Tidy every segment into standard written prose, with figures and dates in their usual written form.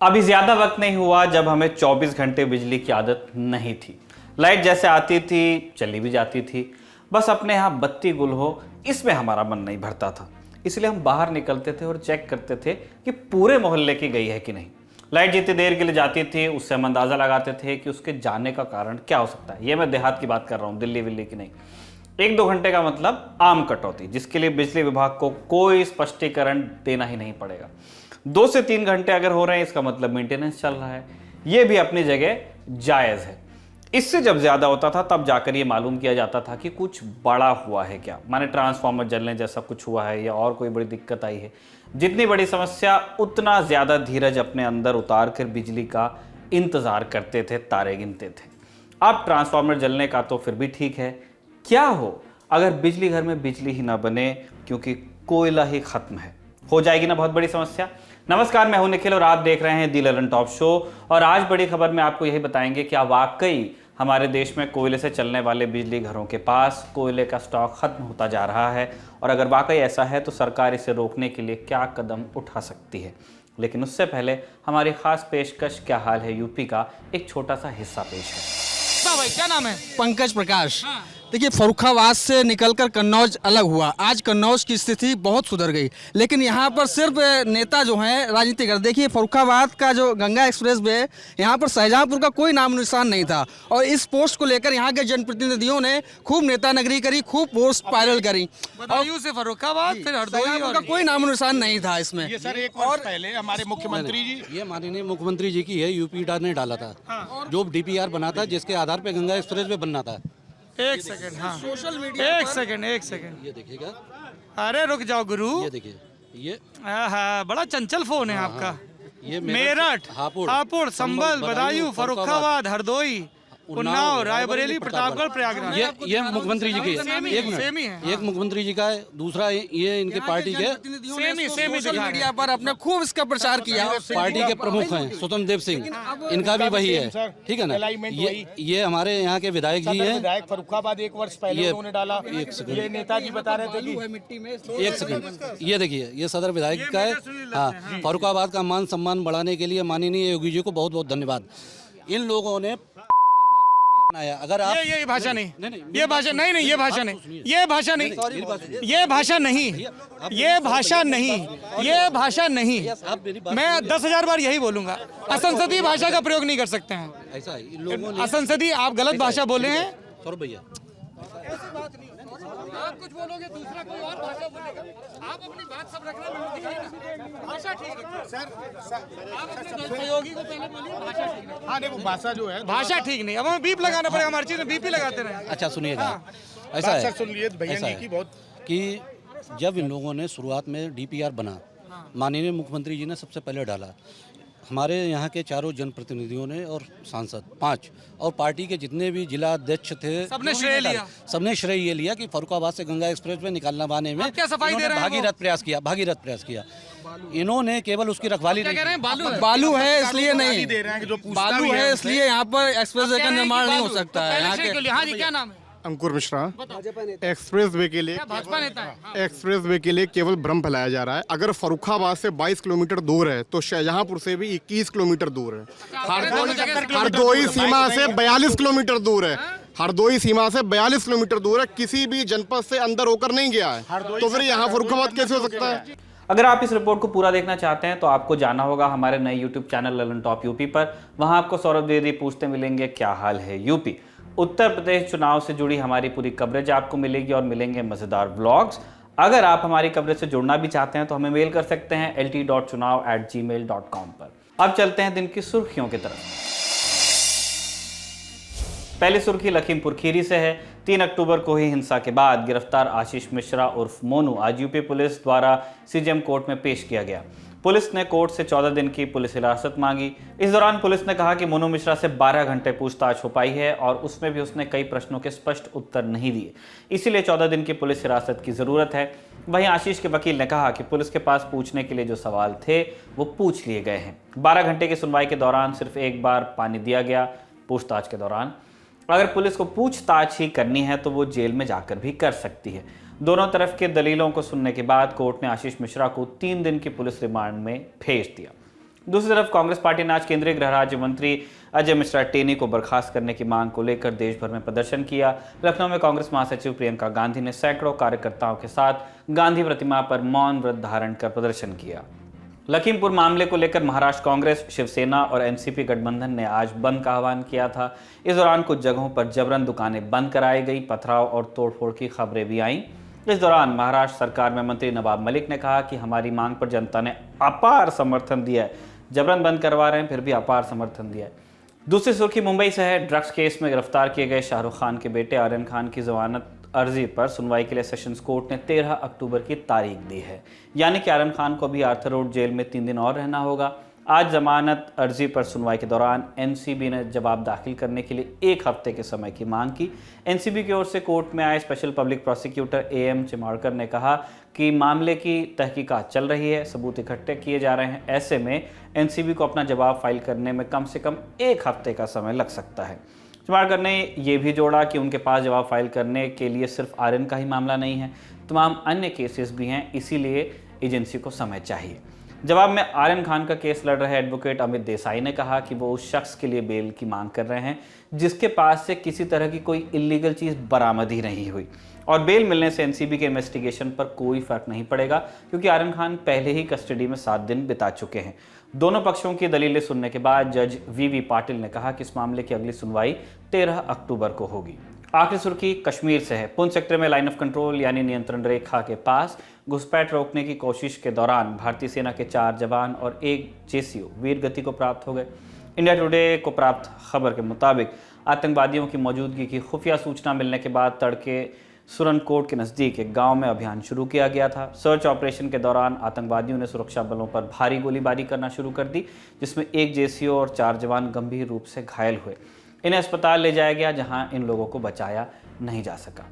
अभी ज्यादा वक्त नहीं हुआ जब हमें 24 घंटे बिजली की आदत नहीं थी। लाइट जैसे आती थी चली भी जाती थी, बस अपने यहाँ बत्ती गुल हो इसमें हमारा मन नहीं भरता था। इसलिए हम बाहर निकलते थे और चेक करते थे कि पूरे मोहल्ले की गई है कि नहीं। लाइट जितनी देर के लिए जाती थी उससे हम अंदाजा लगाते थे कि उसके जाने का कारण क्या हो सकता है। ये मैं देहात की बात कर रहा हूँ, दिल्ली विल्ली की नहीं। 1-2 घंटे का मतलब आम कटौती, जिसके लिए बिजली विभाग को कोई स्पष्टीकरण देना ही नहीं पड़ेगा। 2 से 3 घंटे अगर हो रहे हैं इसका मतलब मेंटेनेंस चल रहा है। यह भी अपनी जगह जायज है। इससे जब ज्यादा होता था तब जाकर ये मालूम किया जाता था कि कुछ बड़ा हुआ है क्या, माने ट्रांसफार्मर जलने जैसा कुछ हुआ है या और कोई बड़ी दिक्कत आई है। जितनी बड़ी समस्या उतना ज्यादा धीरज अपने अंदर उतार कर बिजली का इंतजार करते थे, तारे गिनते थे। अब ट्रांसफार्मर जलने का तो फिर भी ठीक है, क्या हो अगर बिजली घर में बिजली ही ना बने क्योंकि कोयला ही खत्म है, हो जाएगी ना बहुत बड़ी समस्या। नमस्कार, मैं हूं निखिल और आप देख रहे हैं दी ललन टॉप शो। और आज बड़ी खबर में आपको यही बताएंगे कि वाकई हमारे देश में कोयले से चलने वाले बिजली घरों के पास कोयले का स्टॉक खत्म होता जा रहा है, और अगर वाकई ऐसा है तो सरकार इसे रोकने के लिए क्या कदम उठा सकती है। लेकिन उससे पहले हमारी खास पेशकश क्या हाल है यूपी का एक छोटा सा हिस्सा पेश है। भाई क्या नाम है? पंकज प्रकाश। देखिए, फर्रुखाबाद से निकलकर कन्नौज अलग हुआ। आज कन्नौज की स्थिति बहुत सुधर गई, लेकिन यहाँ पर सिर्फ नेता जो हैं राजनीति कर। देखिए, फर्रुखाबाद का जो गंगा एक्सप्रेस वे है, यहाँ पर शाहजहाँपुर का कोई नाम निशान नहीं था, और इस पोस्ट को लेकर यहाँ के जनप्रतिनिधियों ने खूब नेतानगरी करी, खूब पोस्ट वायरल करी। बदायूं से फर्रुखाबाद, फिर हरदोई, का कोई नाम निशान नहीं था इसमें। ये सर एक वर्ष पहले हमारे मुख्यमंत्री जी, ये माननीय मुख्यमंत्री जी की है, यूपी ने डाला था। जो डीपीआर बना था जिसके आधार पे गंगा एक्सप्रेस वे बनना था। एक सेकंड, हाँ सोशल मीडिया एक सेकंड ये देखिएगा, अरे रुक जाओ गुरु। ये देखिए, ये हाँ, बड़ा चंचल फोन है आपका। ये मेरठ, हापुड़, संभल, बदायूं, फर्रुखाबाद, हरदोई, उन्नाव, रायबरेली, प्रतापगढ़, प्रयागराज। ये मुख्यमंत्री जी की एक मुख्यमंत्री जी का है, दूसरा ये इनके पार्टी के सोशल मीडिया पर अपने खूब इसका प्रचार किया। पार्टी के प्रमुख हैं स्वतंत्र देव सिंह, इनका भी वही है, ठीक है ना। ये हमारे यहाँ के विधायक जी हैं। विधायक फर्रुखाबाद 1 वर्ष पहले उन्होंने डाला। एक सेकंड, ये नेताजी बता रहे थे कि मिट्टी में। एक सेकंड, ये देखिए, ये सदर विधायक का है। हाँ, फर्रुखाबाद का मान सम्मान बढ़ाने के लिए माननीय योगी जी को बहुत बहुत धन्यवाद। इन लोगों ने बनाया। अगर आप ये भाषा नहीं, ये भाषा नहीं, ये भाषा नहीं, ये भाषा नहीं, ये भाषा नहीं, ये भाषा नहीं, ये भाषा नहीं। मैं 10,000 बार यही बोलूंगा, असंसदीय भाषा का प्रयोग नहीं कर सकते हैं। ऐसा है, इन लोगों ने असंसदीय, आप गलत भाषा बोले हैं। सौरभ भैया, आप कुछ बोलोगे, दूसरा कोई और भाषा बोलेगा। आप अपनी बात सब रखना, मैंने दिखाई ना। भाषा ठीक है सर, आप अपने सहयोगी को पहले बोलिए भाषा ठीक नहीं। हाँ देखो, भाषा जो है, भाषा ठीक नहीं। अब हमें बीप लगाना पड़ेगा, हमारी चीज में बीपी लगाते रहे। अच्छा सुनिएगा, ऐसा है, सुन लिए भैया ऐसा जी की बहुत कि जब इन लोगों ने शुरुआत में डीपीआर बना, माननीय मुख्यमंत्री जी ने सबसे पहले डाला। हमारे यहाँ के चारों जनप्रतिनिधियों ने और सांसद 5 और पार्टी के जितने भी जिला अध्यक्ष थे, सबने श्रेय लिया। सबने श्रेय ये लिया कि फर्रुखाबाद से गंगा एक्सप्रेस में निकालना पाने में क्या सफाई दे रहे हैं? भागीरथ प्रयास किया। इन्होंने केवल उसकी रखवाली क्या कह रहे हैं? बालू है इसलिए नहीं, दे रहे हैं कि जो पूछता बालू भी है इसलिए यहाँ पर एक्सप्रेस वे का निर्माण नहीं हो सकता है। यहाँ के हाँ जी, क्या नाम है? अंकुर मिश्रा। एक्सप्रेस वे के लिए भाजपा नेता है। एक्सप्रेस वे के लिए केवल भ्रम फैलाया जा रहा है। अगर फर्रुखाबाद से 22 किलोमीटर दूर है तो शाहजहाँपुर से भी 21 किलोमीटर दूर है। हरदोई सीमा से 42 किलोमीटर दूर है। हरदोई सीमा से 42 किलोमीटर दूर है, किसी भी जनपद से अंदर होकर नहीं गया है, तो फिर यहाँ फर्रुखाबाद कैसे हो सकता है? अगर आप इस रिपोर्ट को पूरा देखना चाहते हैं तो आपको जाना होगा हमारे नए YouTube channel Lalan top UP पर। वहां आपको सौरभ द्विवेदी पूछते मिलेंगे क्या हाल है यूपी। उत्तर प्रदेश चुनाव से जुड़ी हमारी पूरी कवरेज आपको मिलेगी और मिलेंगे मजेदार व्लॉग्स। अगर आप हमारी कवरेज से जुड़ना भी चाहते हैं तो हमें मेल कर सकते हैं lt.chunav@gmail.com पर। अब चलते हैं दिन की सुर्खियों की तरफ। पहली सुर्खी लखीमपुर खीरी से है। 3 अक्टूबर को ही हिंसा के बाद गिरफ्तार आशीष मिश्रा उर्फ मोनू आज यूपी पुलिस द्वारा सीजेएम कोर्ट में पेश किया गया। पुलिस ने कोर्ट से 14 दिन की पुलिस हिरासत मांगी। इस दौरान पुलिस ने कहा कि मोनू मिश्रा से 12 घंटे पूछताछ हो पाई है और उसमें भी उसने कई प्रश्नों के स्पष्ट उत्तर नहीं दिए, इसीलिए 14 दिन की पुलिस हिरासत की जरूरत है। वहीं आशीष के वकील ने कहा कि पुलिस के पास पूछने के लिए जो सवाल थे वो पूछ लिए गए हैं। 12 घंटे की सुनवाई के दौरान सिर्फ एक बार पानी दिया गया। पूछताछ के दौरान अगर पुलिस को पूछताछ ही करनी है तो वो जेल में जाकर भी कर सकती है। दोनों तरफ के दलीलों को सुनने के बाद कोर्ट ने आशीष मिश्रा को 3 दिन की पुलिस रिमांड में भेज दिया। दूसरी तरफ कांग्रेस पार्टी ने आज केंद्रीय गृह राज्य मंत्री अजय मिश्रा टेनी को बर्खास्त करने की मांग को लेकर देश भर में प्रदर्शन किया। लखनऊ में कांग्रेस महासचिव प्रियंका गांधी ने सैकड़ों कार्यकर्ताओं के साथ गांधी प्रतिमा पर मौन व्रत धारण कर प्रदर्शन किया। लखीमपुर मामले को लेकर महाराष्ट्र कांग्रेस, शिवसेना और एनसीपी गठबंधन ने आज बंद का आह्वान किया था। इस दौरान कुछ जगहों पर जबरन दुकानें बंद कराई गई, पथराव और तोड़फोड़ की खबरें भी आईं। इस दौरान महाराष्ट्र सरकार में मंत्री नवाब मलिक ने कहा कि हमारी मांग पर जनता ने अपार समर्थन दिया है। जबरन बंद करवा रहे हैं फिर भी अपार समर्थन दिया है। दूसरी सुर्खी मुंबई से है। ड्रग्स केस में गिरफ्तार किए गए शाहरुख खान के बेटे आर्यन खान की जमानत अर्जी पर सुनवाई के लिए सेशंस कोर्ट ने 13 अक्टूबर की तारीख दी है। यानी कि आर्यन खान को भी आर्थर रोड जेल में 3 दिन और रहना होगा। आज जमानत अर्जी पर सुनवाई के दौरान एनसीबी ने जवाब दाखिल करने के लिए 1 हफ्ते के समय की मांग की। एनसीबी की ओर से कोर्ट में आए स्पेशल पब्लिक प्रोसिक्यूटर एएम चिमाड़कर ने कहा कि मामले की तहकीकात चल रही है, सबूत इकट्ठे किए जा रहे हैं। ऐसे में एनसीबी को अपना जवाब फाइल करने में कम से कम 1 हफ्ते का समय लग सकता है। चिमाड़कर ने यह भी जोड़ा कि उनके पास जवाब फाइल करने के लिए सिर्फ आर्यन का ही मामला नहीं है, तमाम अन्य केसेस भी हैं, इसीलिए एजेंसी को समय चाहिए। जवाब में आर्यन खान का केस लड़ रहे एडवोकेट अमित देसाई ने कहा कि वो उस शख्स के लिए बेल की मांग कर रहे हैं जिसके पास से किसी तरह की कोई इलीगल चीज़ बरामद ही नहीं हुई, और बेल मिलने से एनसीबी के इन्वेस्टिगेशन पर कोई फर्क नहीं पड़ेगा क्योंकि आर्यन खान पहले ही कस्टडी में 7 दिन बिता चुके हैं। दोनों पक्षों की दलीलें सुनने के बाद जज वीवी पाटिल ने कहा कि इस मामले की अगली सुनवाई 13 अक्टूबर को होगी। आखिरी सुर्खी कश्मीर से है। पुंछ सेक्टर में लाइन ऑफ कंट्रोल यानी नियंत्रण रेखा के पास घुसपैठ रोकने की कोशिश के दौरान भारतीय सेना के 4 जवान और 1 जेसीओ वीर गति को प्राप्त हो गए। इंडिया टुडे को प्राप्त खबर के मुताबिक आतंकवादियों की मौजूदगी की खुफिया सूचना मिलने के बाद तड़के सुरनकोट के नज़दीक एक गांव में अभियान शुरू किया गया था। सर्च ऑपरेशन के दौरान आतंकवादियों ने सुरक्षा बलों पर भारी गोलीबारी करना शुरू कर दी, जिसमें 1 जेसीओ और 4 जवान गंभीर रूप से घायल हुए। इन्हें अस्पताल ले जाया गया जहां इन लोगों को बचाया नहीं जा सका।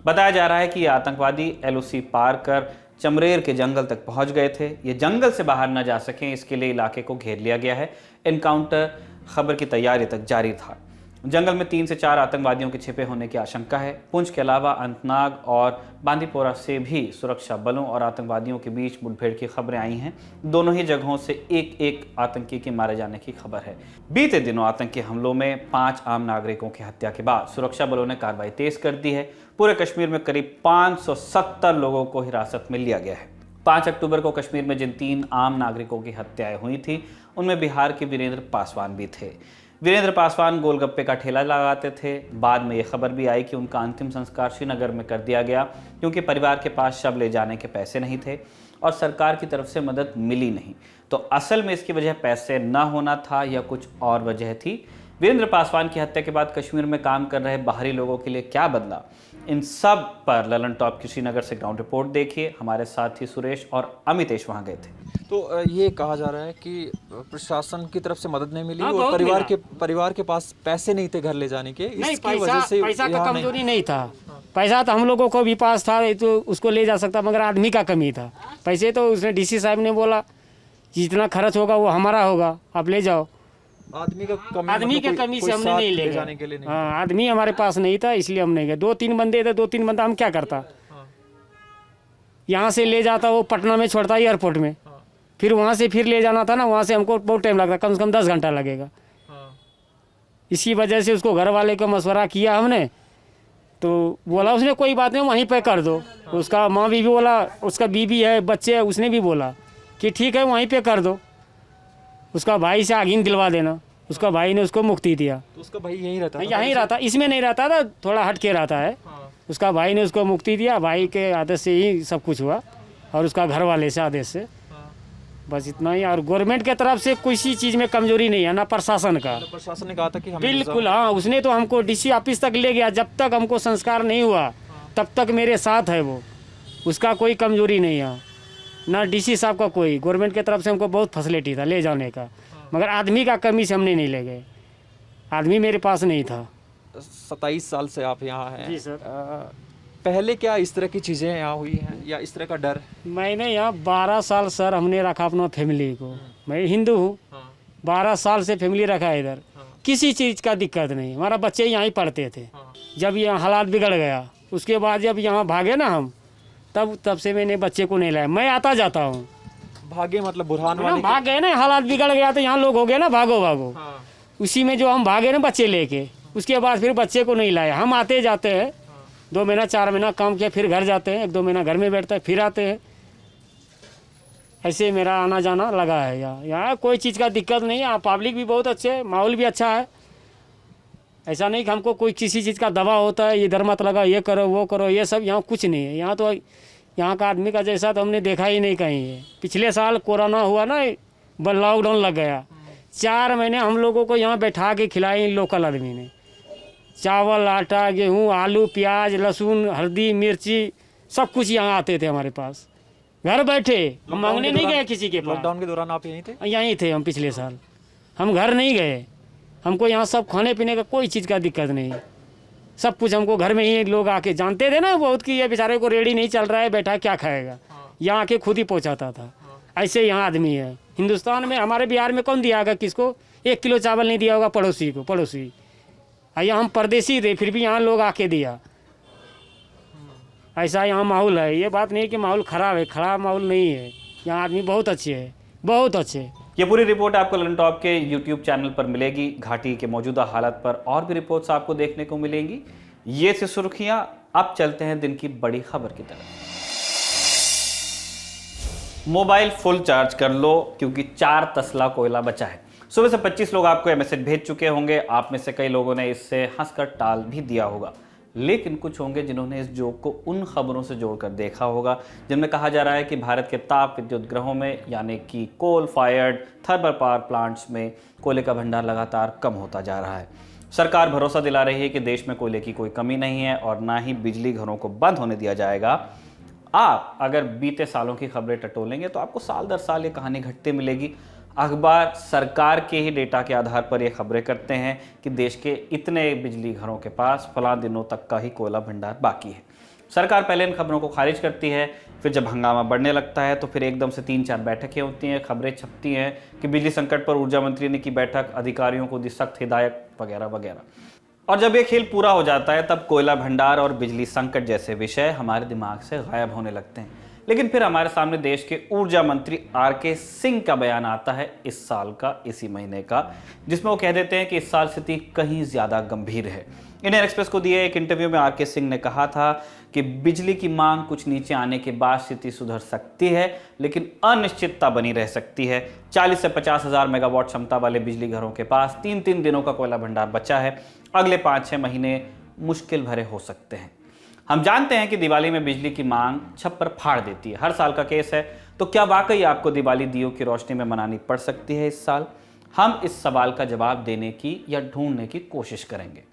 बताया जा रहा है कि ये आतंकवादी एलओसी पार कर चमरेर के जंगल तक पहुंच गए थे। ये जंगल से बाहर न जा सकें इसके लिए इलाके को घेर लिया गया है। एनकाउंटर खबर की तैयारी तक जारी था। जंगल में 3 से 4 आतंकवादियों के छिपे होने की आशंका है। पुंछ के अलावा अनंतनाग और बांदीपोरा से भी सुरक्षा बलों और आतंकवादियों के बीच मुठभेड़ की खबरें आई हैं। दोनों ही जगहों से एक आतंकी के मारे जाने की खबर है। बीते दिनों आतंकी हमलों में 5 आम नागरिकों की हत्या के बाद सुरक्षा बलों ने कार्रवाई तेज कर दी है। पूरे कश्मीर में करीब 570 लोगों को हिरासत में लिया गया है। 5 अक्टूबर को कश्मीर में जिन 3 आम नागरिकों की हत्याएं हुई थी उनमें बिहार के वीरेंद्र पासवान भी थे। वीरेंद्र पासवान गोलगप्पे का ठेला लगाते थे। बाद में ये खबर भी आई कि उनका अंतिम संस्कार श्रीनगर में कर दिया गया क्योंकि परिवार के पास शव ले जाने के पैसे नहीं थे और सरकार की तरफ से मदद मिली नहीं। तो असल में इसकी वजह पैसे न होना था या कुछ और वजह थी? वीरेंद्र पासवान की हत्या के बाद कश्मीर में काम कर रहे बाहरी लोगों के लिए क्या बदला? इन सब पर ललन टॉप की श्रीनगर से ग्राउंड रिपोर्ट देखिए। हमारे साथी सुरेश और अमितेश वहाँ गए थे। तो ये कहा जा रहा है कि प्रशासन की तरफ से मदद नहीं मिली हाँ, और परिवार के पास पैसे नहीं थे घर ले जाने के, इसकी वजह से पैसा का कमजोरी नहीं था। पैसा तो हम लोगों को भी पास था तो उसको ले जा सकता, मगर आदमी का कमी था। पैसे तो उसने डीसी साहब ने बोला जितना खर्च होगा वो हमारा होगा, आप ले जाओ। आदमी का कमी से हमने नहीं ले जाने के लिए नहीं। हाँ, आदमी हमारे पास नहीं था इसलिए हम नहीं गए। 2-3 बंदे थे, 2-3 बंदा हम क्या करता, यहाँ से ले जाता वो पटना में छोड़ता एयरपोर्ट में, फिर वहाँ से फिर ले जाना था ना, वहाँ से हमको बहुत टाइम लगता, कम से कम 10 घंटा लगेगा। इसी वजह से उसको घर वाले को मशवरा किया हमने, तो बोला उसने कोई बात नहीं वहीं पे कर दो। उसका माँ भी बोला, उसका बीबी है, बच्चे है, उसने भी बोला कि ठीक है वहीं पे कर दो, उसका भाई से आगीन दिलवा देना। उसका भाई ने उसको मुक्ति दिया। तो उसका भाई यहीं रहता था? यहीं रहता, इसमें नहीं रहता था, थोड़ा हट के रहता है। उसका भाई ने उसको मुक्ति दिया, भाई के आदेश से ही सब कुछ हुआ और उसका घर वाले से आदेश से, बस इतना ही। और गवर्नमेंट के तरफ से किसी चीज़ में कमजोरी नहीं है, ना प्रशासन का। प्रशासन ने कहा था कि बिल्कुल हाँ, उसने तो हमको डीसी ऑफिस तक ले गया, जब तक हमको संस्कार नहीं हुआ तब तक मेरे साथ है वो, उसका कोई कमजोरी नहीं है, ना डीसी साहब का कोई। गवर्नमेंट की तरफ से हमको बहुत फैसिलिटी था ले जाने का, मगर आदमी का कमी से हमने नहीं ले गए, आदमी मेरे पास नहीं था। 27 साल से आप यहाँ हैं जी सर। पहले क्या इस तरह की चीज़ें यहाँ हुई हैं या इस तरह का डर? मैंने यहाँ 12 साल सर हमने रखा अपना फैमिली को। मैं हिंदू हूँ, 12 साल से फैमिली रखा है इधर, किसी चीज़ का दिक्कत नहीं। हमारा बच्चे यहाँ ही पढ़ते थे। जब यहाँ हालात बिगड़ गया उसके बाद जब यहाँ भागे ना हम, तब से मैंने बच्चे को नहीं लाया। मैं आता जाता हूँ, भागे मतलब बुरहान हम वाली भाग गए ना, हालात बिगड़ गया तो यहाँ लोग हो गए ना भागो भागो। उसी में जो हम भागे ना बच्चे लेके, उसके बाद फिर बच्चे को नहीं लाए। हम आते जाते हैं, 2 महीना 4 महीना काम किया, फिर घर जाते हैं, 1-2 महीना घर में बैठते हैं, फिर आते हैं। ऐसे मेरा आना जाना लगा है यहाँ कोई चीज़ का दिक्कत नहीं है। पब्लिक भी बहुत अच्छे है, माहौल भी अच्छा है। ऐसा नहीं कि हमको कोई किसी चीज़ का दबाव होता है, इधर मत लगा, ये करो वो करो, ये सब यहाँ कुछ नहीं है। यहाँ तो यहाँ का आदमी का जैसा तो हमने देखा ही नहीं कहीं है। पिछले साल कोरोना हुआ ना, लॉकडाउन लग गया, 4 महीने हम लोगों को यहाँ बैठा के खिलाए लोकल आदमी ने। चावल, आटा, गेहूँ, आलू, प्याज, लहसुन, हल्दी, मिर्ची, सब कुछ यहाँ आते थे हमारे पास। घर बैठे, हम मांगने नहीं गए किसी के पास। लॉकडाउन के दौरान आप यहीं थे? यहीं थे हम पिछले साल, हम घर नहीं गए। हमको यहाँ सब खाने पीने का कोई चीज़ का दिक्कत नहीं, सब कुछ हमको घर में ही लोग आके जानते थे ना बहुत कि ये बेचारे को रेडी नहीं चल रहा है, बैठा क्या खाएगा, यहाँ आके खुद ही पहुँचाता था। ऐसे यहाँ आदमी है हिंदुस्तान में। हमारे बिहार में कौन दिया होगा किसको 1 किलो चावल नहीं दिया होगा पड़ोसी को, पड़ोसी। यहाँ हम परदेसी थे, फिर भी यहाँ लोग आके दिया। ऐसा यहाँ माहौल है। ये बात नहीं कि माहौल ख़राब है, ख़राब माहौल नहीं है। यहाँ आदमी बहुत अच्छे है, बहुत अच्छे। ये पूरी रिपोर्ट आपको ललन टॉप के YouTube चैनल पर मिलेगी। घाटी के मौजूदा हालात पर और भी रिपोर्ट्स आपको देखने को मिलेंगी। ये थी सुर्खियां। अब चलते हैं दिन की बड़ी खबर की तरफ। मोबाइल फुल चार्ज कर लो क्योंकि 4 तसला कोयला बचा है। सुबह से 25 लोग आपको मैसेज भेज चुके होंगे। आप में से कई लोगों ने इससे हंसकर टाल भी दिया होगा, लेकिन कुछ होंगे जिन्होंने इस जोक को उन खबरों से जोड़कर देखा होगा जिनमें कहा जा रहा है कि भारत के ताप विद्युत गृहों में यानी कि coal fired thermal power plants में कोयले का भंडार लगातार कम होता जा रहा है। सरकार भरोसा दिला रही है कि देश में कोयले की कोई कमी नहीं है और ना ही बिजली घरों को बंद होने दिया जाएगा। आप अगर बीते सालों की खबरें टटोलेंगे तो आपको साल दर साल ये कहानी घटती मिलेगी। अखबार सरकार के ही डेटा के आधार पर ये खबरें करते हैं कि देश के इतने बिजली घरों के पास फलां दिनों तक का ही कोयला भंडार बाकी है। सरकार पहले इन खबरों को खारिज करती है, फिर जब हंगामा बढ़ने लगता है तो फिर एकदम से 3-4 बैठकें होती हैं, खबरें छपती हैं कि बिजली संकट पर ऊर्जा मंत्री ने की बैठक, अधिकारियों को दी सख्त हिदायत वगैरह वगैरह। और जब ये खेल पूरा हो जाता है तब कोयला भंडार और बिजली संकट जैसे विषय हमारे दिमाग से गायब होने लगते हैं। लेकिन फिर हमारे सामने देश के ऊर्जा मंत्री आर.के. सिंह का बयान आता है इस साल का, इसी महीने का, जिसमें वो कह देते हैं कि इस साल स्थिति कहीं ज़्यादा गंभीर है। इंडियन एक्सप्रेस को दिए एक इंटरव्यू में आर.के. सिंह ने कहा था कि बिजली की मांग कुछ नीचे आने के बाद स्थिति सुधर सकती है, लेकिन अनिश्चितता बनी रह सकती है। 40 से 50 हज़ार मेगावाट क्षमता वाले बिजली घरों के पास 3-3 दिनों का कोयला भंडार बचा है। अगले 5-6 महीने मुश्किल भरे हो सकते हैं। हम जानते हैं कि दिवाली में बिजली की मांग छप्पर फाड़ देती है, हर साल का केस है। तो क्या वाकई आपको दिवाली दियों की रोशनी में मनानी पड़ सकती है इस साल? हम इस सवाल का जवाब देने की या ढूंढने की कोशिश करेंगे।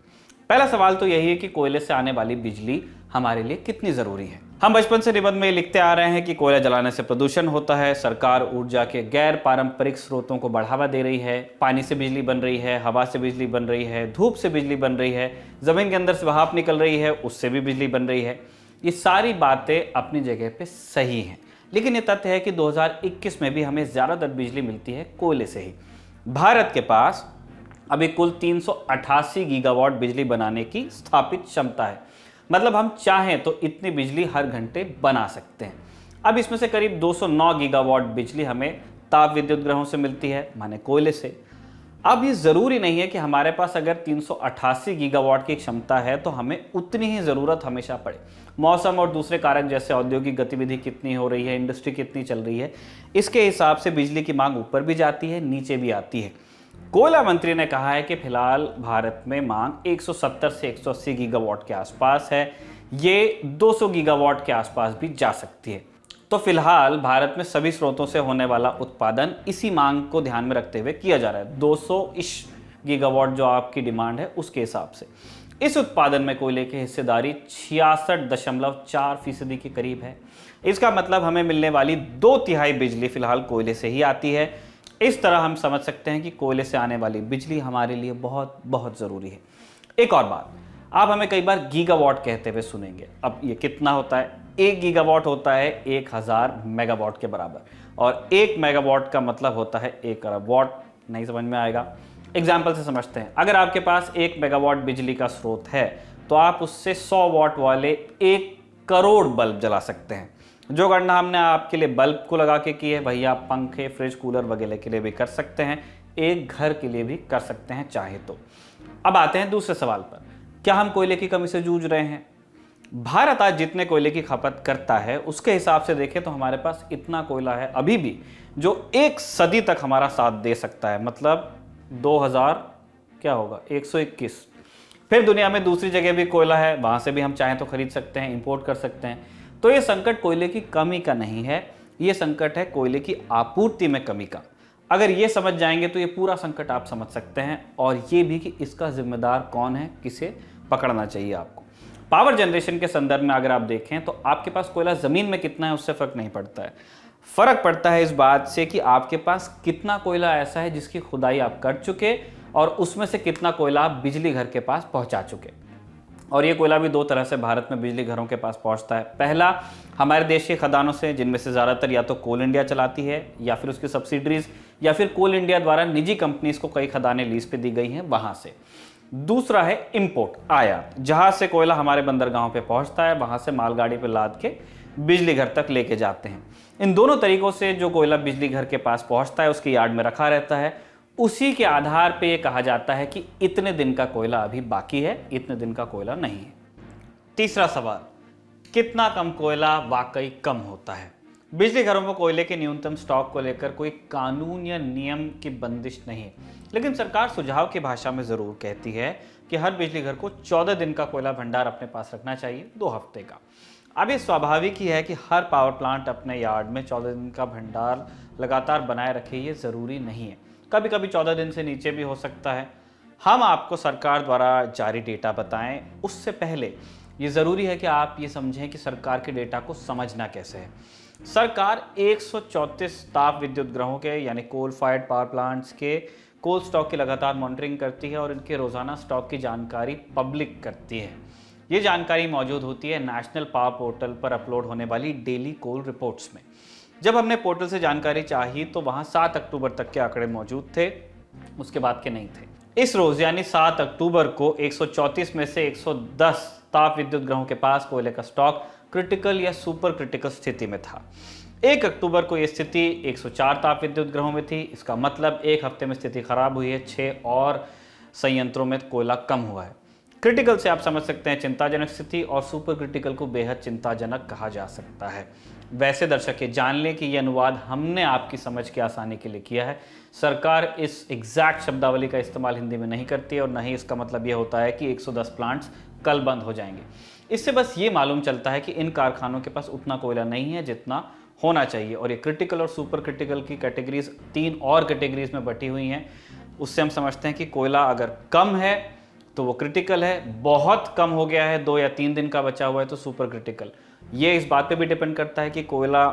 पहला सवाल तो यही है कि कोयले से आने वाली बिजली हमारे लिए कितनी ज़रूरी है। हम बचपन से निबंध में लिखते आ रहे हैं कि कोयला जलाने से प्रदूषण होता है। सरकार ऊर्जा के गैर पारंपरिक स्रोतों को बढ़ावा दे रही है। पानी से बिजली बन रही है, हवा से बिजली बन रही है, धूप से बिजली बन रही है, ज़मीन के अंदर से भाप निकल रही है, उससे भी बिजली बन रही है। ये सारी बातें अपनी जगह पे सही हैं, लेकिन ये तथ्य है कि 2021 में भी हमें ज़्यादातर बिजली मिलती है कोयले से ही। भारत के पास अभी कुल 388 गीगावाट बिजली बनाने की स्थापित क्षमता है। मतलब हम चाहें तो इतनी बिजली हर घंटे बना सकते हैं। अब इसमें से करीब 209 गीगावाट बिजली हमें ताप विद्युत ग्रहों से मिलती है, माने कोयले से। अब ये ज़रूरी नहीं है कि हमारे पास अगर 388 गीगावाट की क्षमता है तो हमें उतनी ही ज़रूरत हमेशा पड़े। मौसम और दूसरे कारक जैसे औद्योगिक गतिविधि कितनी हो रही है, इंडस्ट्री कितनी चल रही है, इसके हिसाब से बिजली की मांग ऊपर भी जाती है, नीचे भी आती है। कोयला मंत्री ने कहा है कि फिलहाल भारत में मांग 170 से 180 गीगावाट के आसपास है। ये 200 गीगावाट के आसपास भी जा सकती है। तो फिलहाल भारत में सभी स्रोतों से होने वाला उत्पादन इसी मांग को ध्यान में रखते हुए किया जा रहा है। 200-इश गीगावाट जो आपकी डिमांड है उसके हिसाब से इस उत्पादन में कोयले की हिस्सेदारी 66.4% के करीब है। इसका मतलब हमें मिलने वाली 2/3 बिजली फिलहाल कोयले से ही आती है। इस तरह हम समझ सकते हैं कि कोयले से आने वाली बिजली हमारे लिए बहुत बहुत ज़रूरी है। एक और बात, आप हमें कई बार गीगावाट कहते हुए सुनेंगे। अब ये कितना होता है? 1 गीगावाट होता है 1000 मेगावाट के बराबर, और 1 मेगावाट का मतलब होता है 1 अरब वाट। नहीं समझ में आएगा? एग्जाम्पल से समझते हैं। अगर आपके पास 1 मेगावाट बिजली का स्रोत है तो आप उससे 100 वाट वाले 1 करोड़ बल्ब जला सकते हैं। जो गणना हमने आपके लिए बल्ब को लगा के की है, वही आप पंखे, फ्रिज, कूलर वगैरह के लिए भी कर सकते हैं, एक घर के लिए भी कर सकते हैं चाहे तो। अब आते हैं दूसरे सवाल पर, क्या हम कोयले की कमी से जूझ रहे हैं? भारत आज जितने कोयले की खपत करता है उसके हिसाब से देखें तो हमारे पास इतना कोयला है अभी भी जो एक सदी तक हमारा साथ दे सकता है, मतलब 2000 क्या होगा 121। फिर दुनिया में दूसरी जगह भी कोयला है, वहां से भी हम चाहें तो खरीद सकते हैं, इंपोर्ट कर सकते हैं। तो ये संकट कोयले की कमी का नहीं है, ये संकट है कोयले की आपूर्ति में कमी का। अगर ये समझ जाएंगे तो ये पूरा संकट आप समझ सकते हैं, और ये भी कि इसका जिम्मेदार कौन है, किसे पकड़ना चाहिए आपको। पावर जनरेशन के संदर्भ में अगर आप देखें तो आपके पास कोयला ज़मीन में कितना है उससे फ़र्क नहीं पड़ता है, फ़र्क पड़ता है इस बात से कि आपके पास कितना कोयला ऐसा है जिसकी खुदाई आप कर चुके और उसमें से कितना कोयला आप बिजली घर के पास पहुंचा चुके। और ये कोयला भी दो तरह से भारत में बिजली घरों के पास पहुंचता है। पहला, हमारे देश की खदानों से, जिनमें से ज़्यादातर या तो कोल इंडिया चलाती है या फिर उसकी सब्सिडरीज, या फिर कोल इंडिया द्वारा निजी कंपनीज को कई खदानें लीज पे दी गई हैं, वहाँ से। दूसरा है इंपोर्ट, आयात, जहाज से कोयला हमारे बंदरगाहों पे पहुंचता है, वहां से मालगाड़ी पे लाद के बिजली घर तक लेके जाते हैं। इन दोनों तरीकों से जो कोयला बिजली घर के पास पहुंचता है उसके यार्ड में रखा रहता है, उसी के आधार पे ये कहा जाता है कि इतने दिन का कोयला अभी बाकी है, इतने दिन का कोयला नहीं है। तीसरा सवाल, कितना कम कोयला वाकई कम होता है? बिजली घरों में कोयले के न्यूनतम स्टॉक को लेकर कोई कानून या नियम की बंदिश नहीं, लेकिन सरकार सुझाव की भाषा में ज़रूर कहती है कि हर बिजली घर को 14 दिन का कोयला भंडार अपने पास रखना चाहिए, 2 हफ्ते का। अब ये स्वाभाविक ही है कि हर पावर प्लांट अपने यार्ड में 14 दिन का भंडार लगातार बनाए रखे, ये ज़रूरी नहीं है। कभी कभी 14 दिन से नीचे भी हो सकता है। हम आपको सरकार द्वारा जारी डेटा बताएं, उससे पहले ये ज़रूरी है कि आप ये समझें कि सरकार के डेटा को समझना कैसे है। सरकार 134 ताप विद्युत ग्रहों के यानी कोल फायर्ड पावर प्लांट्स के कोल स्टॉक की लगातार मॉनिटरिंग करती है और इनके रोज़ाना स्टॉक की जानकारी पब्लिक करती है। ये जानकारी मौजूद होती है नेशनल पावर पोर्टल पर अपलोड होने वाली डेली कोल रिपोर्ट्स में। जब हमने पोर्टल से जानकारी चाही तो वहाँ 7 अक्टूबर तक के आंकड़े मौजूद थे, उसके बाद के नहीं थे। इस रोज़ यानी 7 अक्टूबर को 134 में से 110 ताप विद्युत ग्रहों के पास कोयले का स्टॉक क्रिटिकल या सुपर क्रिटिकल स्थिति में था। 1 अक्टूबर को यह स्थिति 104 ताप विद्युत ग्रहों में थी। इसका मतलब एक हफ्ते में स्थिति खराब हुई है, 6 और संयंत्रों में कोयला कम हुआ है। क्रिटिकल से आप समझ सकते हैं चिंताजनक स्थिति, और सुपर क्रिटिकल को बेहद चिंताजनक कहा जा सकता है। वैसे दर्शक ये जान लें कि यह अनुवाद हमने आपकी समझ की आसानी के लिए किया है। सरकार इस एग्जैक्ट शब्दावली का इस्तेमाल हिंदी में नहीं करती है, और न ही इसका मतलब यह होता है कि 110 प्लांट्स कल बंद हो जाएंगे। इससे बस ये मालूम चलता है कि इन कारखानों के पास उतना कोयला नहीं है जितना होना चाहिए, और ये क्रिटिकल और सुपर क्रिटिकल की कैटेगरीज 3 और कैटेगरीज में बटी हुई हैं। उससे हम समझते हैं कि कोयला अगर कम है तो वो क्रिटिकल है, बहुत कम हो गया है, 2 या 3 दिन का बचा हुआ है तो सुपर क्रिटिकल। ये इस बात पे भी डिपेंड करता है कि कोयला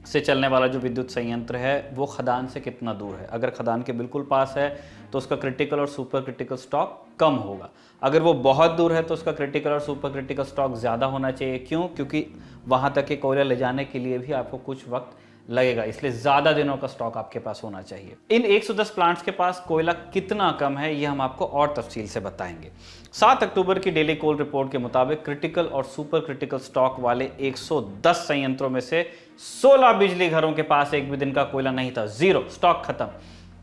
से चलने वाला जो विद्युत संयंत्र है वो खदान से कितना दूर है। अगर खदान के बिल्कुल पास है तो उसका क्रिटिकल और सुपर क्रिटिकल स्टॉक कम होगा। अगर वो बहुत दूर है तो उसका क्रिटिकल और सुपर क्रिटिकल स्टॉक ज़्यादा होना चाहिए। क्यों? क्योंकि वहाँ तक के कोयला ले जाने के लिए भी आपको कुछ वक्त लगेगा, इसलिए ज़्यादा दिनों का स्टॉक आपके पास होना चाहिए। इन 110 प्लांट्स के पास कोयला कितना कम है ये हम आपको और तफसील से बताएंगे। 7 अक्टूबर की डेली कोल रिपोर्ट के मुताबिक क्रिटिकल और सुपर क्रिटिकल स्टॉक वाले 110 संयंत्रों में से 16 बिजली घरों के पास एक भी दिन का कोयला नहीं था, 0 स्टॉक खत्म।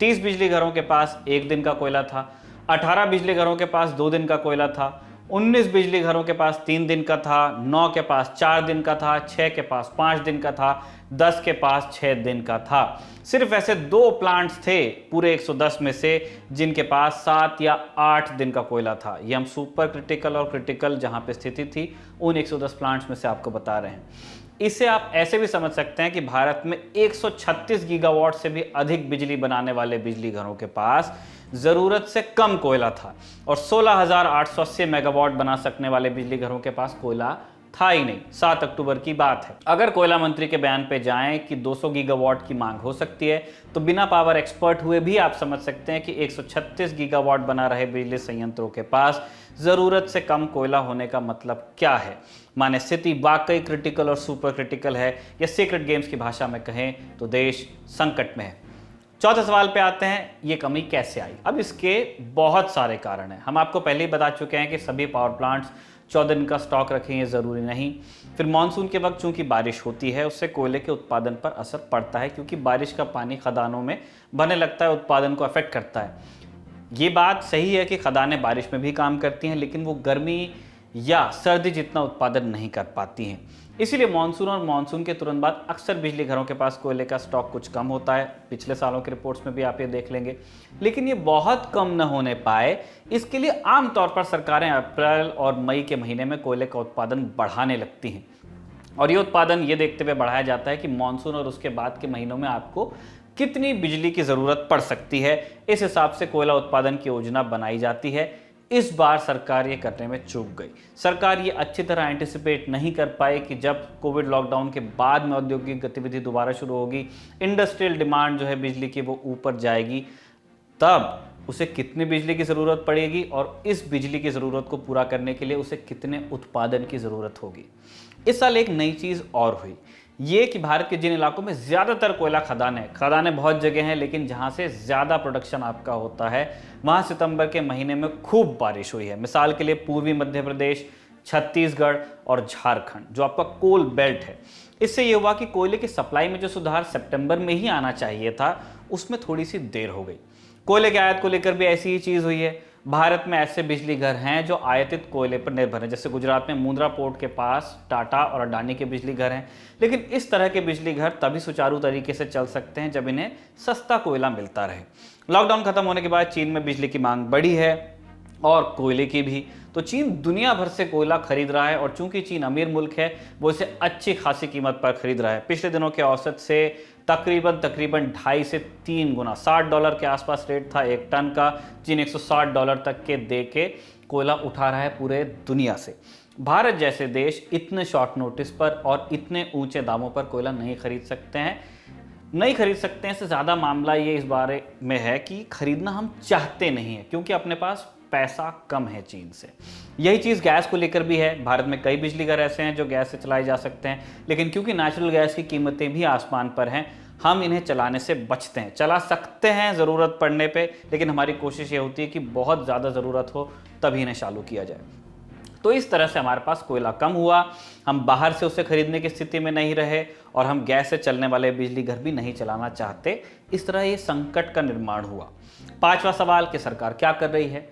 30 बिजली घरों के पास 1 दिन का कोयला था, 18 बिजली घरों के पास 2 दिन का कोयला था, 19 बिजली घरों के पास 3 दिन का था, 9 के पास 4 दिन का था, 6 के पास 5 दिन का था, 10 के पास 6 दिन का था। सिर्फ ऐसे 2 प्लांट्स थे पूरे 110 में से जिनके पास 7 या 8 दिन का कोयला था। ये हम सुपर क्रिटिकल और क्रिटिकल जहां पे स्थिति थी उन 110 प्लांट्स में से आपको बता रहे हैं। इसे आप ऐसे भी समझ सकते हैं कि भारत में 136 गीगावाट से भी अधिक बिजली बनाने वाले बिजली घरों के पास ज़रूरत से कम कोयला था, और 16,880 मेगावाट बना सकने वाले बिजली घरों के पास कोयला था ही नहीं। 7 अक्टूबर की बात है। अगर कोयला मंत्री के बयान पे जाएं कि 200 गीगावाट की मांग हो सकती है, तो बिना पावर एक्सपर्ट हुए भी आप समझ सकते हैं कि 136 गीगावाट बना रहे बिजली संयंत्रों के पास ज़रूरत से कम कोयला होने का मतलब क्या है। माने स्थिति वाकई क्रिटिकल और सुपर क्रिटिकल है, या सीक्रेट गेम्स की भाषा में कहें तो देश संकट में है। चौथे सवाल पे आते हैं, ये कमी कैसे आई? अब इसके बहुत सारे कारण हैं। हम आपको पहले ही बता चुके हैं कि सभी पावर प्लांट्स 14 दिन का स्टॉक रखें ये ज़रूरी नहीं। फिर मानसून के वक्त चूंकि बारिश होती है उससे कोयले के उत्पादन पर असर पड़ता है, क्योंकि बारिश का पानी खदानों में बहने लगता है, उत्पादन को अफेक्ट करता है। ये बात सही है कि खदानें बारिश में भी काम करती हैं, लेकिन वो गर्मी या सर्दी जितना उत्पादन नहीं कर पाती हैं। इसीलिए मानसून और मानसून के तुरंत बाद अक्सर बिजली घरों के पास कोयले का स्टॉक कुछ कम होता है। पिछले सालों के रिपोर्ट्स में भी आप ये देख लेंगे, लेकिन ये बहुत कम न होने पाए, इसके लिए आमतौर पर सरकारें अप्रैल और मई के महीने में कोयले का उत्पादन बढ़ाने लगती हैं। और ये उत्पादन ये देखते हुए बढ़ाया जाता है कि मानसून और उसके बाद के महीनों में आपको कितनी बिजली की ज़रूरत पड़ सकती है। इस हिसाब से कोयला उत्पादन की योजना बनाई जाती है। इस बार सरकार ये करने में चूक गई। सरकार ये अच्छी तरह एंटिसिपेट नहीं कर पाई कि जब कोविड लॉकडाउन के बाद में औद्योगिक गतिविधि दोबारा शुरू होगी, इंडस्ट्रियल डिमांड जो है बिजली की वो ऊपर जाएगी, तब उसे कितनी बिजली की ज़रूरत पड़ेगी और इस बिजली की ज़रूरत को पूरा करने के लिए उसे कितने उत्पादन की ज़रूरत होगी। इस साल एक नई चीज़ और हुई, ये कि भारत के जिन इलाकों में ज़्यादातर कोयला खदानें बहुत जगह हैं, लेकिन जहाँ से ज़्यादा प्रोडक्शन आपका होता है वहाँ सितंबर के महीने में खूब बारिश हुई है। मिसाल के लिए पूर्वी मध्य प्रदेश, छत्तीसगढ़ और झारखंड जो आपका कोल बेल्ट है। इससे ये हुआ कि कोयले की सप्लाई में जो सुधार सितंबर में ही आना चाहिए था उसमें थोड़ी सी देर हो गई। कोयले के आयात को लेकर भी ऐसी ही चीज़ हुई है। भारत में ऐसे बिजली घर हैं जो आयातित कोयले पर निर्भर हैं, जैसे गुजरात में मुंद्रा पोर्ट के पास टाटा और अडानी के बिजली घर हैं। लेकिन इस तरह के बिजली घर तभी सुचारू तरीके से चल सकते हैं जब इन्हें सस्ता कोयला मिलता रहे। लॉकडाउन खत्म होने के बाद चीन में बिजली की मांग बढ़ी है और कोयले की भी, तो चीन दुनिया भर से कोयला खरीद रहा है और चूंकि चीन अमीर मुल्क है वो इसे अच्छी खासी कीमत पर खरीद रहा है। पिछले दिनों के औसत से तकरीबन 2.5 से 3 गुना, $60 के आसपास रेट था एक टन का। चीन $160 तक के दे के कोयला उठा रहा है पूरे दुनिया से। भारत जैसे देश इतने शॉर्ट नोटिस पर और इतने ऊंचे दामों पर कोयला नहीं खरीद सकते हैं। इससे ज़्यादा मामला ये इस बारे में है कि खरीदना हम चाहते नहीं हैं, क्योंकि अपने पास पैसा कम है चीन से। यही चीज़ गैस को लेकर भी है। भारत में कई बिजली घर ऐसे हैं जो गैस से चलाए जा सकते हैं, लेकिन क्योंकि नेचुरल गैस की कीमतें भी आसमान पर हैं, हम इन्हें चलाने से बचते हैं। चला सकते हैं ज़रूरत पड़ने पे, लेकिन हमारी कोशिश ये होती है कि बहुत ज़्यादा ज़रूरत हो तभी इन्हें चालू किया जाए। तो इस तरह से हमारे पास कोयला कम हुआ, हम बाहर से उसे खरीदने की स्थिति में नहीं रहे और हम गैस से चलने वाले बिजली घर भी नहीं चलाना चाहते। इस तरह ये संकट का निर्माण हुआ। 5वां सवाल कि सरकार क्या कर रही है,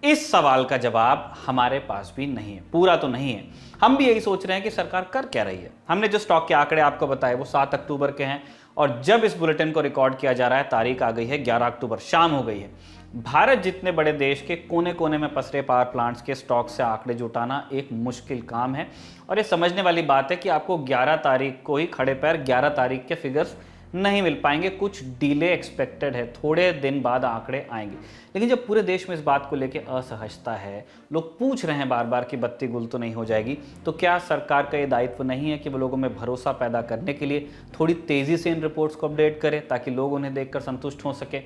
इस सवाल का जवाब हमारे पास भी नहीं है, पूरा तो नहीं है। हम भी यही सोच रहे हैं कि सरकार कर क्या रही है। हमने जो स्टॉक के आंकड़े आपको बताए वो 7 अक्टूबर के हैं और जब इस बुलेटिन को रिकॉर्ड किया जा रहा है तारीख आ गई है 11 अक्टूबर, शाम हो गई है। भारत जितने बड़े देश के कोने कोने में पसरे पावर प्लांट्स के स्टॉक से आंकड़े जुटाना एक मुश्किल काम है और ये समझने वाली बात है कि आपको 11 तारीख को ही खड़े पैर 11 तारीख के फिगर्स नहीं मिल पाएंगे। कुछ डिले एक्सपेक्टेड है, थोड़े दिन बाद आंकड़े आएंगे। लेकिन जब पूरे देश में इस बात को लेकर असहजता है, लोग पूछ रहे हैं बार बार कि बत्ती गुल तो नहीं हो जाएगी, तो क्या सरकार का ये दायित्व नहीं है कि वो लोगों में भरोसा पैदा करने के लिए थोड़ी तेज़ी से इन रिपोर्ट्स को अपडेट करे ताकि लोग उन्हें देखकर संतुष्ट हो सके।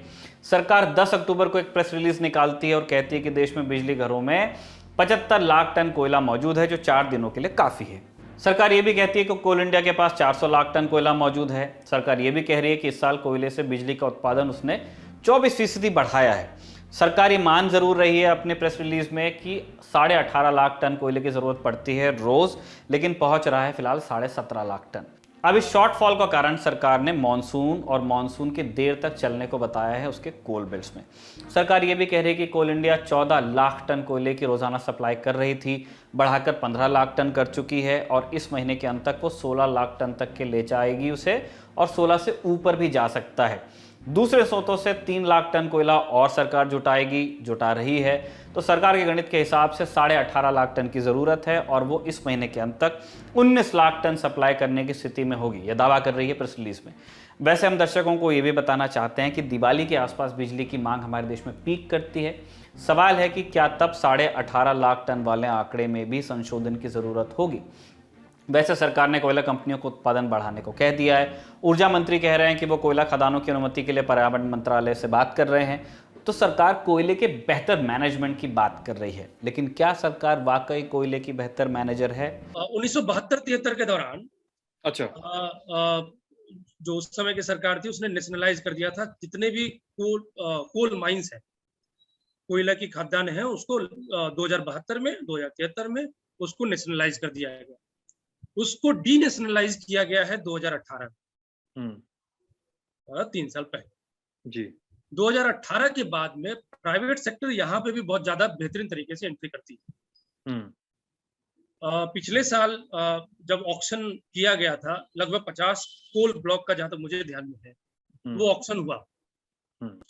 सरकार 10 अक्टूबर को एक प्रेस रिलीज निकालती है और कहती है कि देश में बिजली घरों में 75 लाख टन कोयला मौजूद है, जो 4 दिनों के लिए काफ़ी है। सरकार ये भी कहती है कि कोल इंडिया के पास 400 लाख टन कोयला मौजूद है। सरकार ये भी कह रही है कि इस साल कोयले से बिजली का उत्पादन उसने 24% बढ़ाया है। सरकार ये मान जरूर रही है अपने प्रेस रिलीज में कि 18.5 लाख टन कोयले की जरूरत पड़ती है रोज, लेकिन पहुंच रहा है फिलहाल 17.5 लाख टन। अब इस शॉर्टफॉल का कारण सरकार ने मानसून और मानसून के देर तक चलने को बताया है उसके कोल बेल्ट्स में। सरकार ये भी कह रही है कि कोल इंडिया 14 लाख टन कोयले की रोजाना सप्लाई कर रही थी, बढ़ाकर 15 लाख टन कर चुकी है और इस महीने के अंत तक वो 16 लाख टन तक के ले जाएगी उसे और 16 से ऊपर भी जा सकता है। दूसरे स्रोतों से 3 लाख टन कोयला और सरकार जुटा रही है। तो सरकार के गणित के हिसाब से 18.5 लाख टन की ज़रूरत है और वो इस महीने के अंत तक 19 लाख टन सप्लाई करने की स्थिति में होगी, यह दावा कर रही है प्रेस रिलीज में। वैसे हम दर्शकों को ये भी बताना चाहते हैं कि दिवाली के आसपास बिजली की मांग हमारे देश में पीक करती है। सवाल है कि क्या तब 18.5 लाख टन वाले आंकड़े में भी संशोधन की ज़रूरत होगी। वैसे सरकार ने कोयला कंपनियों को उत्पादन बढ़ाने को कह दिया है। ऊर्जा मंत्री कह रहे हैं कि वो कोयला खदानों की अनुमति के लिए पर्यावरण मंत्रालय से बात कर रहे हैं। तो सरकार कोयले के बेहतर मैनेजमेंट की बात कर रही है, लेकिन क्या सरकार वाकई कोयले की बेहतर मैनेजर है? 1972-73 के दौरान अच्छा, जो उस समय की सरकार थी उसने नेशनलाइज कर दिया था। जितने भी कोल माइंस है, कोयला की खदान है, उसको 2072 में 2073 में उसको नेशनलाइज कर दिया गया। उसको डीनेशनलाइज किया गया है 2018 में, 3 साल पहले जी 2018 के बाद में प्राइवेट सेक्टर यहाँ पे भी बहुत ज्यादा बेहतरीन तरीके से एंट्री करती है। पिछले साल जब ऑक्शन किया गया था, लगभग 50 कोल ब्लॉक का, जहां तक मुझे ध्यान में है, वो ऑक्शन हुआ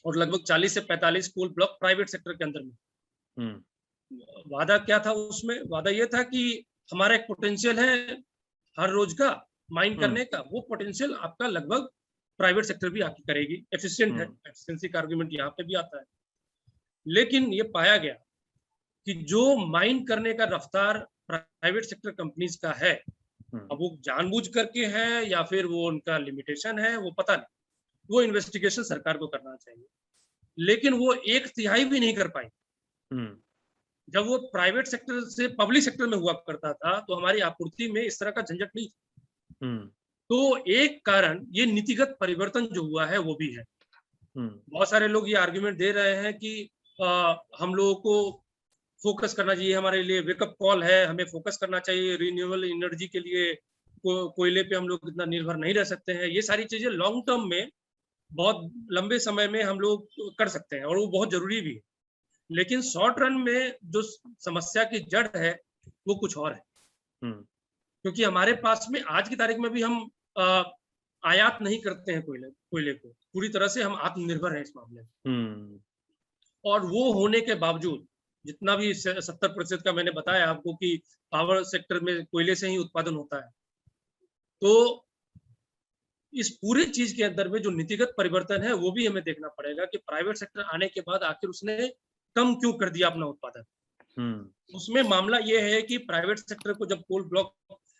और लगभग 40 से 45 कोल ब्लॉक प्राइवेट सेक्टर के अंदर में। वादा क्या था उसमें? वादा ये था कि हमारा एक पोटेंशियल है हर रोज का माइन करने का, वो पोटेंशियल आपका लगभग प्राइवेट सेक्टर भी आपकी करेगी। एफिशिएंट है, एफिशिएंसी का आर्गुमेंट यहाँ पे भी आता है। लेकिन ये पाया गया कि जो माइन करने का रफ्तार प्राइवेट सेक्टर कंपनीज का है, अब वो जानबूझ करके है या फिर वो उनका लिमिटेशन है, वो पता नहीं, वो इन्वेस्टिगेशन सरकार को करना चाहिए। लेकिन वो 1/3 भी नहीं कर पाई। जब वो प्राइवेट सेक्टर से पब्लिक सेक्टर में हुआ करता था तो हमारी आपूर्ति में इस तरह का झंझट नहीं था। तो एक कारण ये नीतिगत परिवर्तन जो हुआ है वो भी है। बहुत सारे लोग ये आर्गुमेंट दे रहे हैं कि हम लोगों को फोकस करना चाहिए, हमारे लिए वेकअप कॉल है, हमें फोकस करना चाहिए रिन्यूएबल एनर्जी के लिए, कोयले पे हम लोग इतना निर्भर नहीं रह सकते हैं। ये सारी चीजें लॉन्ग टर्म में बहुत लंबे समय में हम लोग कर सकते हैं और वो बहुत जरूरी भी है। लेकिन शॉर्ट रन में जो समस्या की जड़ है वो कुछ और है, क्योंकि हमारे पास में आज की तारीख में भी हम आयात नहीं करते हैं कोयले को, पूरी तरह से हम आत्मनिर्भर हैं इस मामले में। और वो होने के बावजूद जितना भी 70% का मैंने बताया आपको कि पावर सेक्टर में कोयले से ही उत्पादन होता है, तो इस पूरी चीज के अंदर में जो नीतिगत परिवर्तन है वो भी हमें देखना पड़ेगा कि प्राइवेट सेक्टर आने के बाद आखिर उसने कम क्यों कर दिया अपना उत्पादन। उसमें मामला ये है कि प्राइवेट सेक्टर को जब कोल ब्लॉक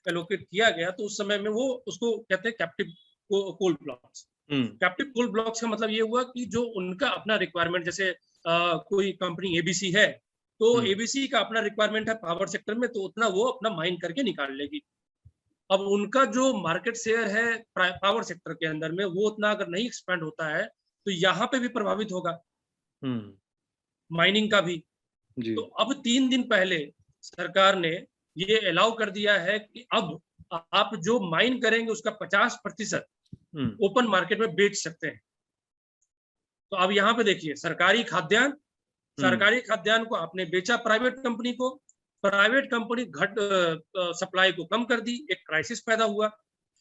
एलोकेट किया गया तो उस समय में वो उसको कहते हैं captive coal blocks. Captive coal blocks का मतलब ये हुआ कि जो उनका अपना रिक्वायरमेंट, जैसे कोई कंपनी एबीसी है तो एबीसी का अपना रिक्वायरमेंट है पावर सेक्टर में, तो उतना वो अपना माइन करके निकाल लेगी। अब उनका जो मार्केट शेयर है पावर सेक्टर के अंदर में वो उतना अगर नहीं एक्सपेंड होता है तो यहाँ पे भी प्रभावित होगा माइनिंग का भी। तो अब 3 दिन पहले सरकार ने ये अलाउ कर दिया है कि अब आप जो माइन करेंगे उसका 50% ओपन मार्केट में बेच सकते हैं। तो अब यहाँ पे देखिए, सरकारी खाद्यान्न को आपने बेचा प्राइवेट कंपनी को, प्राइवेट कंपनी सप्लाई को कम कर दी, एक क्राइसिस पैदा हुआ।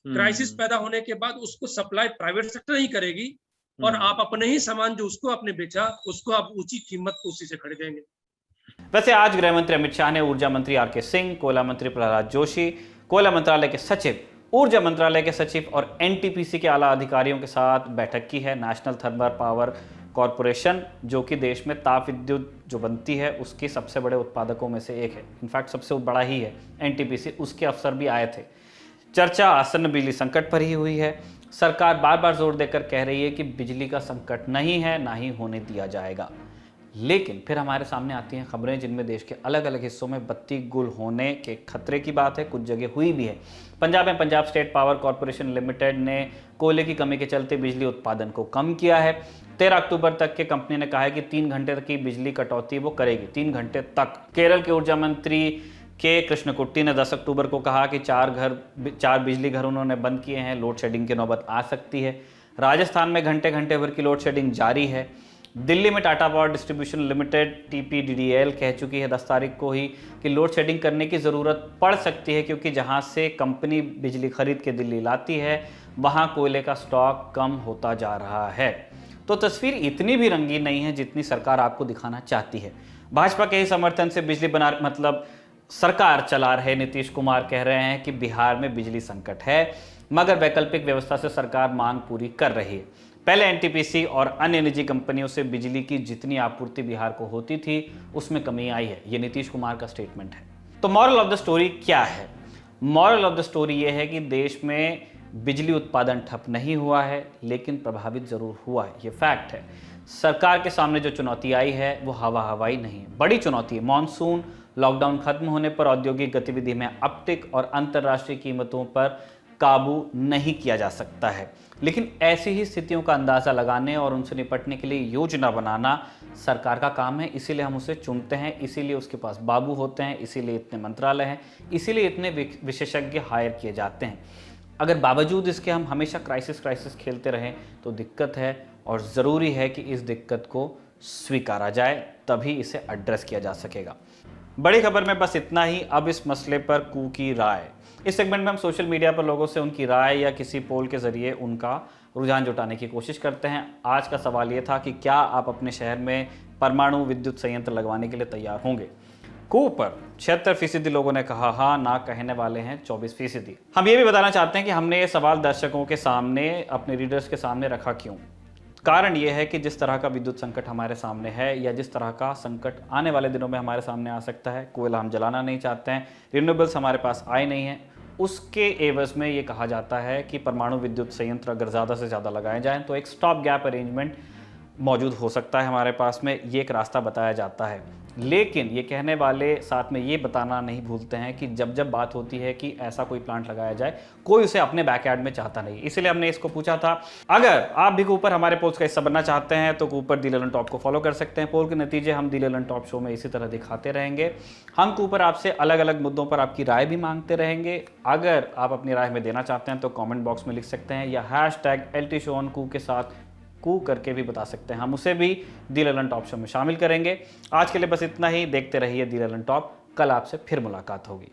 क्राइसिस पैदा होने के बाद उसको सप्लाई प्राइवेट सेक्टर ही करेगी और आप अपने ही सामान जो उसको आपने बेचा उसको आप ऊंची कीमत को उसी से खरीदेंगे। वैसे आज गृह मंत्री अमित शाह ने ऊर्जा मंत्री आर के सिंह, कोयला मंत्री प्रहलाद जोशी, कोयला मंत्रालय के सचिव, ऊर्जा मंत्रालय के सचिव और एनटीपीसी के आला अधिकारियों के साथ बैठक की है। नेशनल थर्मल पावर कॉरपोरेशन, जो कि देश में ताप विद्युत जो बनती है उसके सबसे बड़े उत्पादकों में से एक है, इनफैक्ट सबसे बड़ा ही है एनटीपीसी, उसके अफसर भी आए थे। चर्चा आसन्न बिजली संकट पर ही हुई है। सरकार बार बार जोर देकर कह रही है कि बिजली का संकट नहीं है, ना ही होने दिया जाएगा। लेकिन फिर हमारे सामने आती हैं खबरें जिनमें देश के अलग अलग हिस्सों में बत्ती गुल होने के खतरे की बात है, कुछ जगह हुई भी है। पंजाब में Punjab state power corporation limited ने कोयले की कमी के चलते बिजली उत्पादन को कम किया है। 13 अक्टूबर तक के कंपनी ने कहा है कि 3 घंटे तक की बिजली कटौती वो करेगी, 3 घंटे तक। केरल के ऊर्जा मंत्री के कृष्णकुट्टी ने 10 अक्टूबर को कहा कि 4 बिजली घर उन्होंने बंद किए हैं, लोड शेडिंग की नौबत आ सकती है। राजस्थान में घंटे घंटे भर की लोड शेडिंग जारी है। दिल्ली में Tata power distribution limited TPDDL कह चुकी है 10 तारीख को ही कि लोड शेडिंग करने की ज़रूरत पड़ सकती है, क्योंकि जहां से कंपनी बिजली खरीद के दिल्ली लाती है वहां कोयले का स्टॉक कम होता जा रहा है। तो तस्वीर इतनी भी रंगीन नहीं है जितनी सरकार आपको दिखाना चाहती है। भाजपा के ही समर्थन से बिजली सरकार चला रहे नीतीश कुमार कह रहे हैं कि बिहार में बिजली संकट है, मगर वैकल्पिक व्यवस्था से सरकार मांग पूरी कर रही है। पहले एनटीपीसी और अन्य निजी कंपनियों से बिजली की जितनी आपूर्ति बिहार को होती थी उसमें कमी आई है, ये नीतीश कुमार का स्टेटमेंट है। तो मॉरल ऑफ द स्टोरी क्या है? मॉरल ऑफ द स्टोरी ये है कि देश में बिजली उत्पादन ठप नहीं हुआ है, लेकिन प्रभावित जरूर हुआ है, ये फैक्ट है। सरकार के सामने जो चुनौती आई है वो हवाई नहीं है, बड़ी चुनौती है। मॉनसून, लॉकडाउन खत्म होने पर औद्योगिक गतिविधि में अपटिक और अंतर्राष्ट्रीय कीमतों पर काबू नहीं किया जा सकता है। लेकिन ऐसी ही स्थितियों का अंदाज़ा लगाने और उनसे निपटने के लिए योजना बनाना सरकार का काम है। इसीलिए हम उसे चुनते हैं, इसीलिए उसके पास बाबू होते हैं, इसीलिए इतने मंत्रालय हैं, इसीलिए इतने विशेषज्ञ हायर किए जाते हैं। अगर बावजूद इसके हम हमेशा क्राइसिस खेलते रहें तो दिक्कत है, और ज़रूरी है कि इस दिक्कत को स्वीकारा जाए, तभी इसे एड्रेस किया जा सकेगा। बड़ी खबर में बस इतना ही। अब इस मसले पर कू की राय। इस सेगमेंट में हम सोशल मीडिया पर लोगों से उनकी राय या किसी पोल के जरिए उनका रुझान जुटाने की कोशिश करते हैं। आज का सवाल ये था कि क्या आप अपने शहर में परमाणु विद्युत संयंत्र लगवाने के लिए तैयार होंगे। कू पर 76% लोगों ने कहा हाँ, ना कहने वाले हैं 24%। हम ये भी बताना चाहते हैं कि हमने ये सवाल दर्शकों के सामने, अपने रीडर्स के सामने रखा क्यों। कारण ये है कि जिस तरह का विद्युत संकट हमारे सामने है, या जिस तरह का संकट आने वाले दिनों में हमारे सामने आ सकता है, कोयला हम जलाना नहीं चाहते हैं, रिन्यूएबल्स हमारे पास आए नहीं हैं, उसके एवज में ये कहा जाता है कि परमाणु विद्युत संयंत्र अगर ज़्यादा से ज़्यादा लगाए जाएं तो एक स्टॉप गैप अरेंजमेंट मौजूद हो सकता है हमारे पास में, ये एक रास्ता बताया जाता है। लेकिन ये कहने वाले साथ में ये बताना नहीं भूलते हैं कि जब जब बात होती है कि ऐसा कोई प्लांट लगाया जाए, कोई उसे अपने बैकयार्ड में चाहता नहीं। इसलिए हमने इसको पूछा था। अगर आप भी कूपर हमारे पोस्ट का हिस्सा बनना चाहते हैं तो कूपर दी ललन टॉप को फॉलो कर सकते हैं। पोल के नतीजे हम दी ललन टॉप शो में इसी तरह दिखाते रहेंगे। हम कूपर आपसे अलग अलग मुद्दों पर आपकी राय भी मांगते रहेंगे। अगर आप अपनी राय में देना चाहते हैं तो कॉमेंट बॉक्स में लिख सकते हैं, या #LTShowOnCoo के साथ कू करके भी बता सकते हैं। हम उसे भी दी ललन टॉप शो में शामिल करेंगे। आज के लिए बस इतना ही। देखते रहिए दी ललन टॉप। कल आपसे फिर मुलाकात होगी।